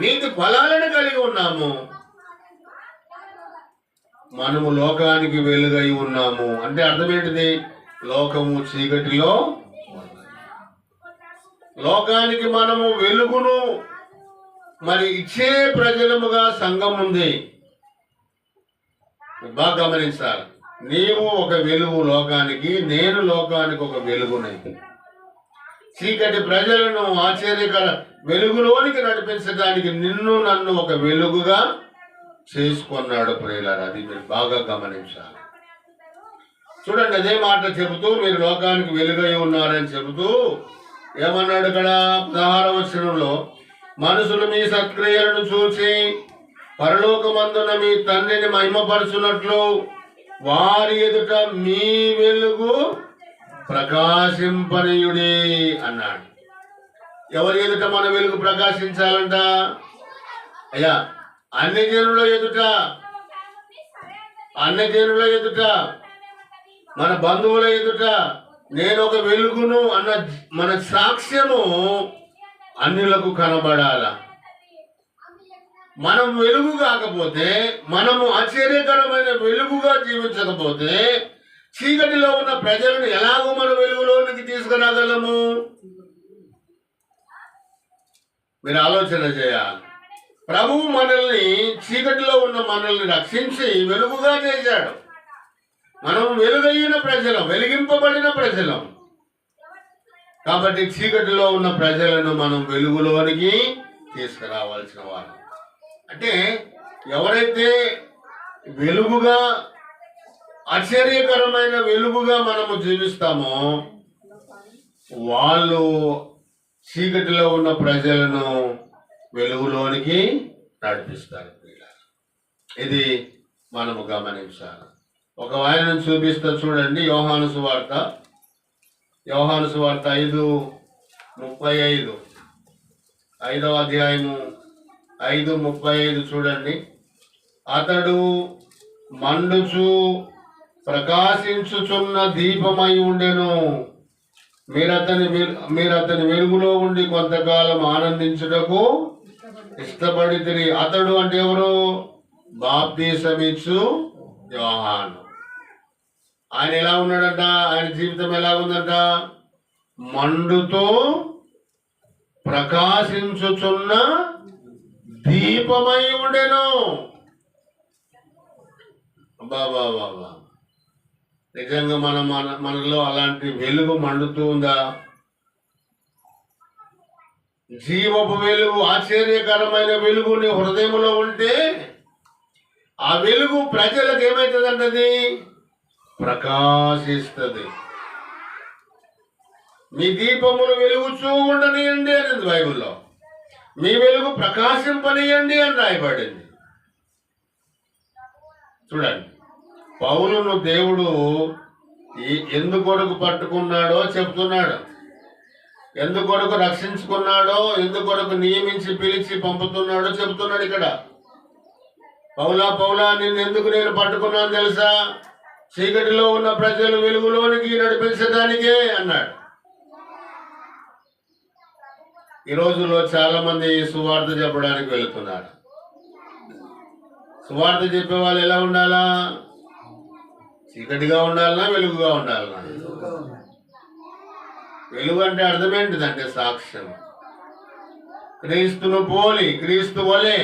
నీతి ఫలాలను కలిగి ఉన్నాము. మనము లోకానికి వెలుగై ఉన్నాము అంటే అర్థం ఏంటిది? లోకము చీకటిలో, లోకానికి మనము వెలుగును మరి ఇచ్చే ప్రజలముగా సంఘం ఉంది. బాగా గమనించాలి. నీవు ఒక వెలుగు లోకానికి, నేను లోకానికి ఒక వెలుగునైతే. చీకటి ప్రజలను ఆశ్చర్యకర వెలుగులోనికి నడిపించడానికి నిన్ను నన్ను ఒక వెలుగుగా చేసుకున్నాడు. ప్రియులారా, అది మీరు బాగా గమనించాలి. చూడండి, అదే మాట చెబుతూ మీరు లోకానికి వెలుగై ఉన్నారని చెబుతూ ఏమన్నాడు ఇక్కడ 16వ వచనంలో? మనుషులు మీ సత్క్రియలను చూసి పరలోకమందున మీ తండ్రిని మహిమపరచున్నట్లు వారి ఎదుట మీ వెలుగు ప్రకాశింపనీయుడి అన్నాడు. ఎవరి ఎదుట మన వెలుగు ప్రకాశించాలంట? అయ్యా, అన్ని జనుల ఎదుట, మన బంధువుల ఎదుట నేను ఒక వెలుగును అన్న మన సాక్ష్యము అన్యులకు కనబడాల. మనం వెలుగు కాకపోతే, మనము ఆశ్చర్యకరమైన వెలుగుగా జీవించకపోతే చీకటిలో ఉన్న ప్రజలను ఎలాగో మన వెలుగులోనికి తీసుకురాగలము? మీరు ఆలోచన చేయాలి. ప్రభువు మనల్ని, చీకటిలో ఉన్న మనల్ని రక్షించి వెలుగుగా చేశాడు. మనం వెలుగైన ప్రజలం, వెలిగింపబడిన ప్రజలం. కాబట్టి చీకటిలో ఉన్న ప్రజలను మనం వెలుగులోనికి తీసుకురావాల్సిన వారు. అంటే ఎవరైతే వెలుగుగా, ఆశ్చర్యకరమైన వెలుగుగా మనము జీవిస్తామో వాళ్ళు చీకటిలో ఉన్న ప్రజలను వెలుగులోనికి నడిపిస్తారు. ఇది మనము గమనించాలి. ఒక వాయనను చూపిస్తా చూడండి. యోహాను సువార్త యోహాను సువార్త 5:35, 5వ అధ్యాయము 5:35 చూడండి. అతడు మండుచు ప్రకాశించుచున్న దీపమై ఉండెను. మీరతని వెలుగులో ఉండి కొంతకాలం ఆనందించుటకు ఇష్టపడితిరి. అతడు అంటే ఎవరు? బాప్తీసమిచ్చు యోహాను. ఆయన ఎలా ఉన్నాడంట? ఆయన జీవితం ఎలా ఉందంట? మండుతో ప్రకాశించుచున్న దీపమై ఉండెను. బాబా బాబా, నిజంగా మనలో అలాంటి వెలుగు మండుతూ ఉందా? జీవపు వెలుగు, ఆశ్చర్యకరమైన వెలుగు నీ హృదయంలో ఉంటే ఆ వెలుగు ప్రజలకు ఏమవుతుందంటది? ప్రకాశిస్తుంది. మీ దీపములు వెలుగుచూ ఉండనియండి అనేది బైబిల్లో. మీ వెలుగు ప్రకాశింపనియండి అని రాయబడింది. చూడండి, పౌలును దేవుడు ఎందుకొరకు పట్టుకున్నాడో చెప్తున్నాడు. ఎందుకొరకు రక్షించుకున్నాడో, ఎందుకొరకు నియమించి పిలిచి పంపుతున్నాడో చెప్తున్నాడు ఇక్కడ. పౌలా నిన్ను ఎందుకు నేను పట్టుకున్నాను తెలుసా? చీకటిలో ఉన్న ప్రజలు వెలుగులోనికి నడిపించడానికే అన్నాడు. ఈ రోజుల్లో చాలా మంది సువార్త చెప్పడానికి వెళుతున్నారు. సువార్త చెప్పే వాళ్ళు ఎలా ఉండాలా? చీకటిగా ఉండాలనా, వెలుగుగా ఉండాలనా? వెలుగు అంటే అర్థం ఏంటిదంటే సాక్ష్యం. క్రీస్తును పోలి, క్రీస్తు వలె,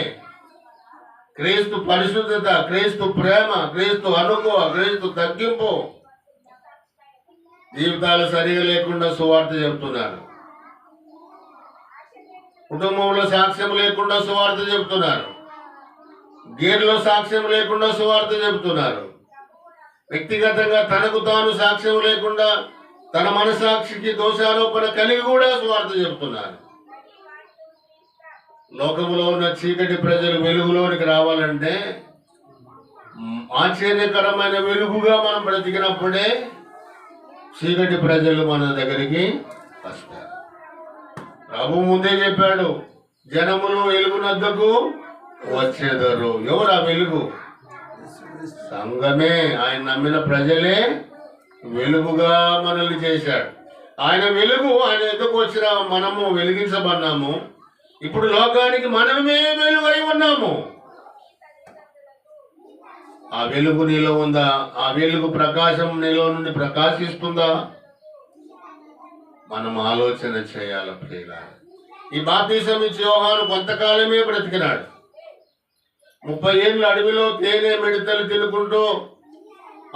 క్రీస్తు పరిశుద్ధత, క్రీస్తు ప్రేమ, క్రీస్తు అనుభవ, క్రీస్తు తగ్గింపు. జీవితాలు సరిగా లేకుండా సువార్త చెప్తున్నారు. కుటుంబంలో సాక్ష్యం లేకుండా సువార్త చెప్తున్నారు. గేర్లో సాక్ష్యం లేకుండా సువార్త చెప్తున్నారు. వ్యక్తిగతంగా తనకు తాను సాక్ష్యం లేకుండా తన మనసాక్షికి దోషారోపణ కలిగి కూడా సువార్త చెప్తున్నారు. లోకములో ఉన్న చీకటి ప్రజలు వెలుగులోనికి రావాలంటే ఆశ్చర్యకరమైన వెలుగుగా మనం బ్రతికినప్పుడే చీకటి ప్రజలు మన దగ్గరికి వస్తారు. ప్రభు ముందే చెప్పాడు, జనములు వెలుగునద్దకు వచ్చేదరు. ఎవరు ఆ వెలుగు? సంఘమే. ఆయన నమ్మిన ప్రజలే వెలుగుగా మనల్ని చేశాడు. ఆయన వెలుగు, ఆయన ఎందుకు వచ్చిన మనము వెలిగించబడినాము. ఇప్పుడు లోకానికి మనమే వెలుగై ఉన్నాము. ఆ వెలుగు నీలో ఉందా? ఆ వెలుగు ప్రకాశం నీలో నుండి ప్రకాశిస్తుందా? మనం ఆలోచన చేయాలి ప్రియులారా. ఈ బాప్తీసం ఇచ్చి యోహాను కొంతకాలమే బ్రతికినాడు. 30 ఏళ్ళు అడవిలో తేనె మిడతలు తినుకుంటూ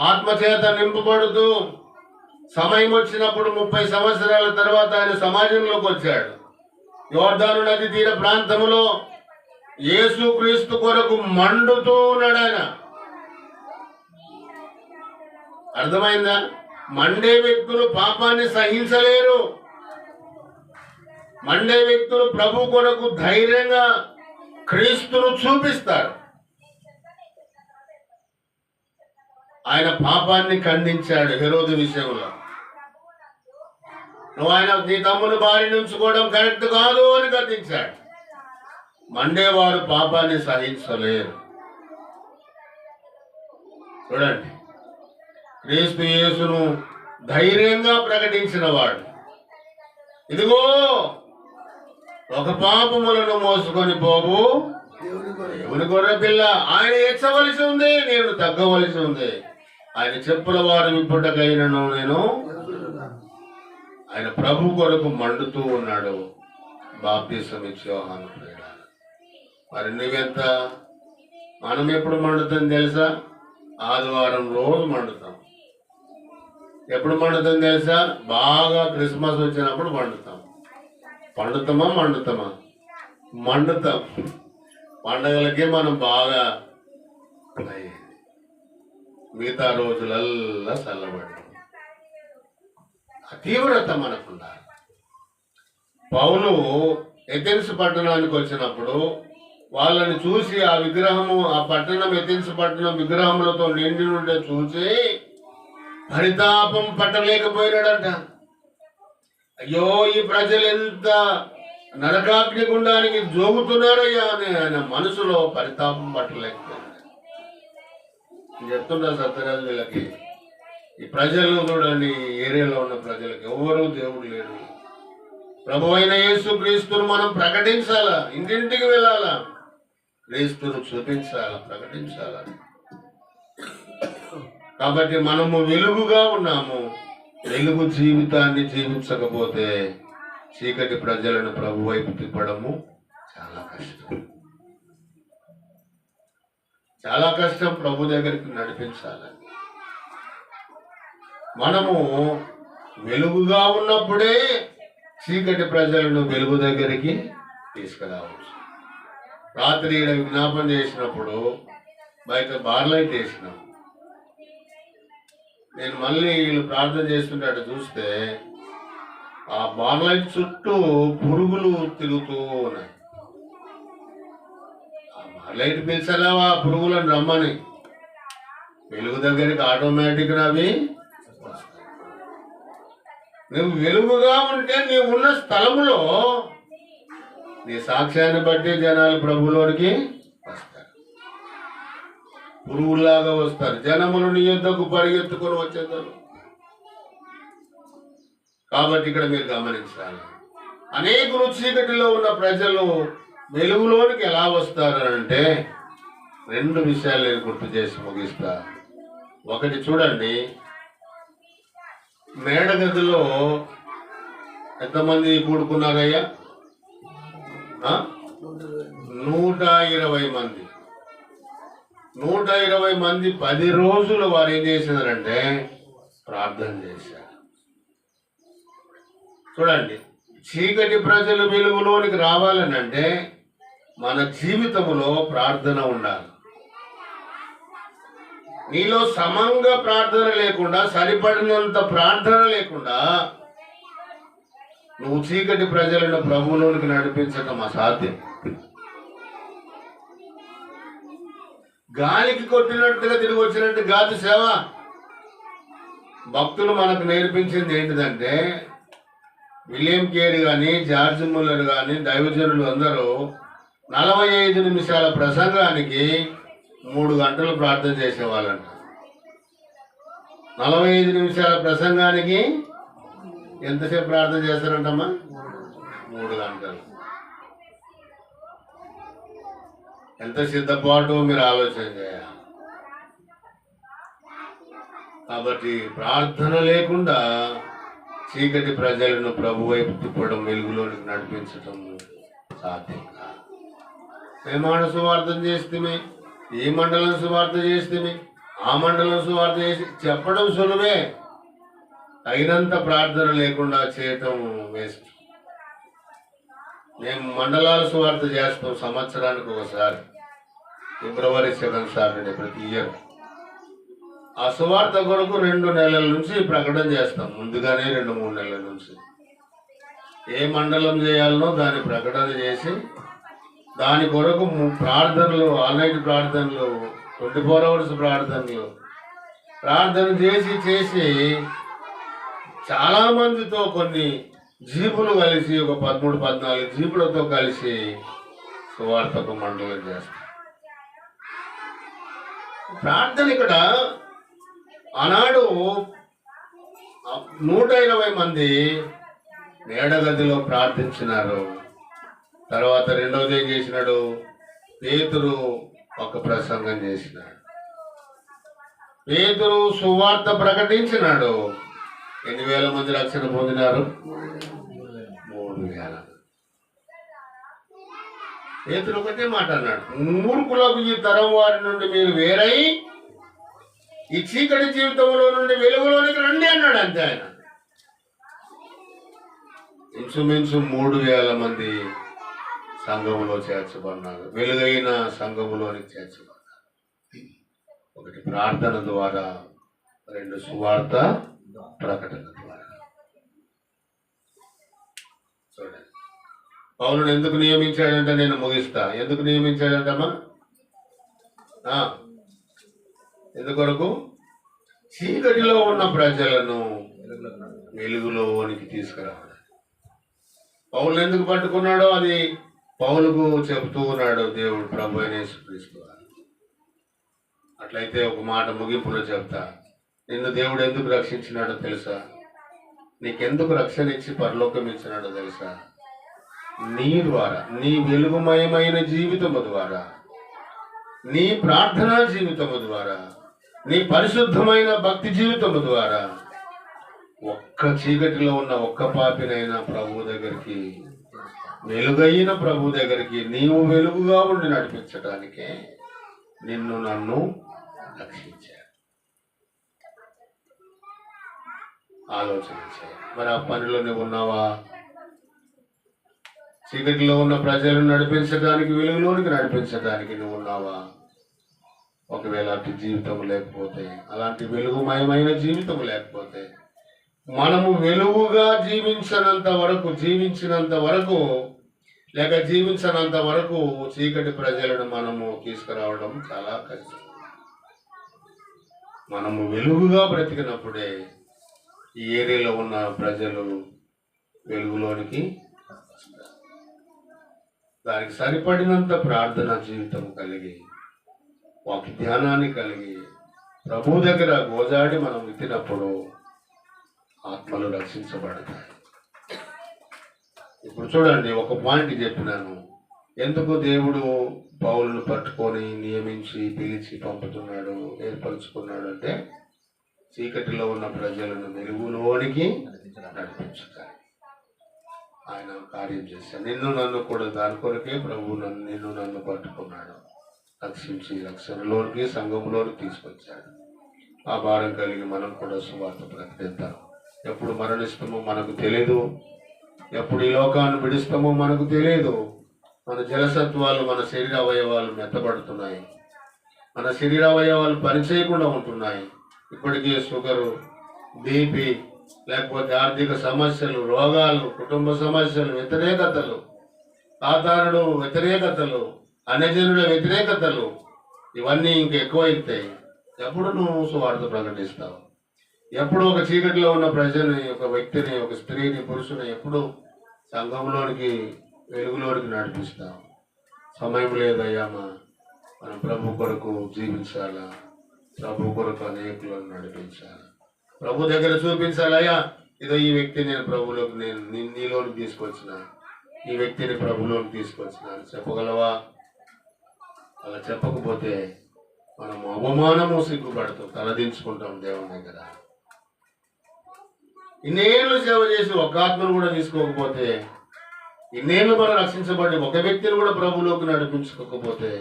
ఆత్మచేత నింపబడుతూ సమయం వచ్చినప్పుడు 30 సంవత్సరాల తర్వాత ఆయన సమాజంలోకి వచ్చాడు. యోర్దాను నది తీర ప్రాంతంలో యేసుక్రీస్తు కొరకు మండుతూ ఉన్నాడు ఆయన. అర్థమైందా? మండే వ్యక్తులు పాపాన్ని సహించలేరు. మండే వ్యక్తులు ప్రభు కొరకు ధైర్యంగా క్రీస్తును చూపిస్తారు. ఆయన పాపాన్ని ఖండించాడు హెరోదు విషయంలో. నువ్వు నీ తమ్ముని భార్యను ఉంచుకోవడం కరెక్ట్ కాదు అని ఖండించాడు. మండేవారు పాపాన్ని సహించలేరు. చూడండి, క్రీస్తు యేసును ధైర్యంగా ప్రకటించిన వాడు, ఇదిగో ఒక పాపములను మోసుకొని పోవు దేవుని గొర్రె పిల్ల. ఆయన ఎచ్చవలసి ఉంది, నేను తగ్గవలసి ఉంది. ఆయన చెప్పుల వారు విప్పుటకైనను నేను. ఆయన ప్రభు కొరకు మండుతూ ఉన్నాడు. బాప్తీసం ఇచ్చి యోహాను. మరి నువ్వెంత? మనం ఎప్పుడు మండుతుంది తెలుసా? ఆదివారం రోజు మండుతాం. ఎప్పుడు మండుతుంది తెలుసా? బాగా క్రిస్మస్ వచ్చినప్పుడు మండుతాం. మండుతాం. పండగలకే మనం బాగా మిగతా రోజులల్లా చల్లబడి తీవ్రత మనకుండాలి. పౌలు ఎథెన్స్ పట్టణానికి వచ్చినప్పుడు వాళ్ళని చూసి ఆ విగ్రహము, ఆ పట్టణం ఎథెన్స్ పట్టణం విగ్రహములతో నిండి ఉండే చూసి పరితాపం పట్టలేకపోయినాడంట. అయ్యో ఈ ప్రజలు ఎంత నరకాగ్ని గుండానికి జోగుతున్నారయ్యా అని ఆయన మనసులో పరితాపం పట్టలేకపోయింది. చెప్తుంటా సత్యరాజు వీళ్ళకి, ఈ ప్రజలను చూడండి, ఏరియాలో ఉన్న ప్రజలకు ఎవరు దేవుడు లేడు. ప్రభు అయిన యేసు క్రీస్తును మనం ప్రకటించాలా, ఇంటింటికి వెళ్ళాలా, క్రీస్తును చూపించాలా, ప్రకటించాలా. కాబట్టి మనము వెలుగుగా ఉన్నాము. వెలుగు జీవితాన్ని జీవించకపోతే చీకటి ప్రజలను ప్రభు వైపు తిప్పడము చాలా కష్టం. చాలా కష్టం ప్రభు దగ్గరికి నడిపించాలని. మనము వెలుగుగా ఉన్నప్పుడే చీకటి ప్రజలను వెలుగు దగ్గరికి తీసుకురావచ్చు. రాత్రి ఈడ విజ్ఞాపన చేసినప్పుడు బయట బార్లైట్ వేసినాం. నేను మళ్ళీ వీళ్ళు ప్రార్థన చేస్తుంటే చూస్తే ఆ బార్లైట్ చుట్టూ పురుగులు తిరుగుతూ ఉన్నాయి. ఆ బార్లైట్ పిలిచలేవా ఆ పురుగులను రమ్మని, వెలుగు దగ్గరికి ఆటోమేటిక్గా అవి. నువ్వు వెలుగుగా ఉంటే నీవు ఉన్న స్థలములో నీ సాక్ష్యాన్ని బట్టి జనాలు ప్రభువులోనికి వస్తారు, పురుగులాగా వస్తారు. జనములు నీ యొద్దకు పరిగెత్తుకొని వచ్చేస్తారు. కాబట్టి ఇక్కడ మీరు గమనించాలి, అనేకులు చీకటిలో ఉన్న ప్రజలు వెలుగులోనికి ఎలా వస్తారు అంటే 2 విషయాలు నేను గుర్తు చేసి ముగిస్తా. ఒకటి చూడండి, మేడగదిలో ఎంతమంది కూడుకున్నారయ్యా? 120 మంది. 120 మంది 10 రోజులు వారు ఏం చేసినారంటే ప్రార్థన చేశారు. చూడండి, చీకటి ప్రజలు వెలుగులోనికి రావాలని అంటే మన జీవితంలో ప్రార్థన ఉండాలి. నీలో సమంగా ప్రార్థన లేకుండా, సరిపడినంత ప్రార్థన లేకుండా నువ్వు చీకటి ప్రజలను ప్రభువులోనికి నడిపించటం అసాధ్యం. గాలికి కొట్టినట్టుగా తిరిగి వచ్చినట్టు కాదు సేవ. భక్తులు మనకు నేర్పించింది ఏంటిదంటే, విలియం కేరీ కానీ, జార్జ్ ముల్లర్ కానీ, దైవజనులు అందరూ 45 నిమిషాల ప్రసంగానికి 3 గంటలు ప్రార్థన చేసేవాళ్ళంట. 45 నిమిషాల ప్రసంగానికి ఎంతసేపు ప్రార్థన చేస్తారంటమ్మా? 3 గంటలు. ఎంత సిద్ధపాటు మీరు ఆలోచన చేయాలి. కాబట్టి ప్రార్థన లేకుండా చీకటి ప్రజలను ప్రభు వైపు తిప్పడం, వెలుగులోనికి నడిపించటం సాధ్యం కాదు. మేమాడ సువార్తం చేస్తే, ఈ మండలం సువార్త చేస్తే, ఆ మండలం సువార్త చేసి చెప్పడం సులువే, తగినంత ప్రార్థన లేకుండా చేయటం వేస్ట్. మేము మండలాల సువార్త చేస్తాం సంవత్సరానికి ఒకసారి, ఫిబ్రవరి 2nd సాటర్డే ప్రతి ఇయర్. ఆ సువార్త కొరకు 2 నెలల నుంచి ప్రకటన చేస్తాం. ముందుగానే 2-3 నెలల నుంచి ఏ మండలం చేయాలనో దాని ప్రకటన చేసి, దాని కొరకు ప్రార్థనలు, ఆల్ నైట్ ప్రార్థనలు, 24 hours ప్రార్థన చేసి చాలా మందితో, కొన్ని జీపులు కలిసి, ఒక 13-14 జీపులతో కలిసి సువార్తకు మండలం చేస్తాం. ప్రార్థన ఇక్కడ ఆనాడు 120 మంది మేడగదిలో ప్రార్థించినారు. తర్వాత రెండవది ఏం చేసినాడు? పేతురు ఒక ప్రసంగం చేసినాడు. పేతురు సువార్త ప్రకటించినాడు. 8,000 మంది రక్షణ పొందినారు. 3,000. పేతురు ఒకటే మాట అన్నాడు, మూర్ఖులకు ఈ తరం వారి నుండి మీరు వేరై ఈ చీకటి జీవితంలో నుండి వెలుగులోనికి రండి అన్నాడు. అంతే. ఆయన ఇంచుమించు 3,000 మంది సంఘములో చేర్చబడినారు. వెలుగైన సంఘములోనికి చేర్చబడ్డారు. ఒకటి ప్రార్థన ద్వారా, 2 సువార్త ప్రకటన ద్వారా. చూడండి, పౌలుని ఎందుకు నియమించాడంటే, నేను ముగిస్తా, ఎందుకు నియమించాడంటమ్మా? ఎందుకొరకు? చీకటిలో ఉన్న ప్రజలను వెలుగులోనికి తీసుకురావడం. పౌలు ఎందుకు పట్టుకున్నాడో అది పౌలుకు చెబుతూ ఉన్నాడు దేవుడు, ప్రభు అయిన యేసుక్రీస్తు. అట్లయితే ఒక మాట ముగింపులో చెప్తా. నిన్ను దేవుడు ఎందుకు రక్షించినాడో తెలుసా? నీకెందుకు రక్షణ ఇచ్చి పరలోకం ఇచ్చినాడో తెలుసా? నీ ద్వారా, నీ వెలుగుమయమైన జీవితము ద్వారా, నీ ప్రార్థనా జీవితము ద్వారా, నీ పరిశుద్ధమైన భక్తి జీవితము ద్వారా ఒక్క చీకటిలో ఉన్న ఒక్క పాపినైనా ప్రభు దగ్గరికి, వెలుగైన ప్రభు దగ్గరికి నీవు వెలుగుగా ఉండి నడిపించడానికే నిన్ను నన్ను రక్షించాడు. ఆలోచన చేయాలి. మరి ఆ పనిలో నువ్వు ఉన్నావా? చీకటిలో ఉన్న ప్రజలను నడిపించడానికి, వెలుగులోనికి నడిపించడానికి నువ్వు ఉన్నావా? ఒకవేళ అటు జీవితం లేకపోతే, అలాంటి వెలుగుమయమైన జీవితం లేకపోతే, మనము వెలుగుగా జీవించినంత వరకు లేక జీవించినంత వరకు చీకటి ప్రజలను మనము తీసుకురావడం చాలా కష్టం. మనము వెలుగుగా బ్రతికినప్పుడే ఈ ఏరియాలో ఉన్న ప్రజలు వెలుగులోనికి వస్తారు. దానికి సరిపడినంత ప్రార్థన జీవితం కలిగి, వాకి ధ్యానాన్ని కలిగి, ప్రభు దగ్గర గోజాడి మనం విత్తినప్పుడు ఆత్మలు రక్షించబడతాయి. ఇప్పుడు చూడండి, ఒక పాయింట్ చెప్పినాను. ఎందుకు దేవుడు పౌలును పట్టుకొని నియమించి పిలిచి పంపుతున్నాడు, ఏర్పరచుకున్నాడు అంటే చీకటిలో ఉన్న ప్రజలను వెలుగులోనికి నడిపించుతాడు. ఆయన కార్యం చేశాడు. నిన్ను నన్ను కూడా దాని కొరకే ప్రభు నిన్ను నన్ను పట్టుకున్నాడు, రక్షించి రక్షణలోనికి, సంఘంలోనికి తీసుకొచ్చాడు. ఆ భారం కలిగి మనం కూడా సువార్త ప్రకటిద్దాం. ఎప్పుడు మరణిస్తామో మనకు తెలియదు, ఎప్పుడు ఈ లోకాన్ని విడుస్తామో మనకు తెలియదు. మన జలసత్వాలు, మన శరీర అవయవాలు మెత్తబడుతున్నాయి, మన శరీర అవయవాలు పనిచేయకుండా ఉంటున్నాయి. ఇప్పటికీ షుగరు, బీపీ, లేకపోతే ఆర్థిక సమస్యలు, రోగాలు, కుటుంబ సమస్యలు, వ్యతిరేకతలు, సాధారణ వ్యతిరేకతలు, అన్యజనుల వ్యతిరేకతలు, ఇవన్నీ ఇంకెక్కువైతాయి. ఎప్పుడు నువ్వు సువార్త ప్రకటిస్తావు? ఎప్పుడు ఒక చీకటిలో ఉన్న ప్రజని, ఒక వ్యక్తిని, ఒక స్త్రీని, పురుషుని ఎప్పుడు సంఘంలోనికి, వెలుగులోనికి నడిపిస్తావు? సమయం లేదయ్యా, మనం ప్రభు కొరకు జీవించాలా, ప్రభు కొరకు అనేకులను నడిపించాలి, ప్రభు దగ్గర చూపించాలయ్యా. ఇదో ఈ వ్యక్తి నేను ప్రభులోకి, నేను నీలోకి తీసుకొచ్చిన, ఈ వ్యక్తిని ప్రభులోకి తీసుకొచ్చిన అని చెప్పగలవా? అలా చెప్పకపోతే మనం అవమానము, సిగ్గుపడతాం, తలదించుకుంటాం దేవుని దగ్గర. ఇన్నేళ్ళు సేవ చేసి ఒక ఆత్మను కూడా తీసుకోకపోతే, ఇన్నేళ్ళు మనం రక్షించబడి ఒక వ్యక్తిని కూడా ప్రభులోకి నడిపించుకోకపోతే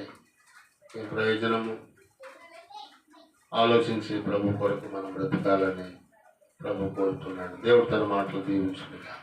ఏ ప్రయోజనము? ఆలోచించి ప్రభు కొరకు మనం బ్రతకాలని ప్రభు కోరుతున్నాడు. దేవుడు తన మాటలు దీవించుకుంటాడు.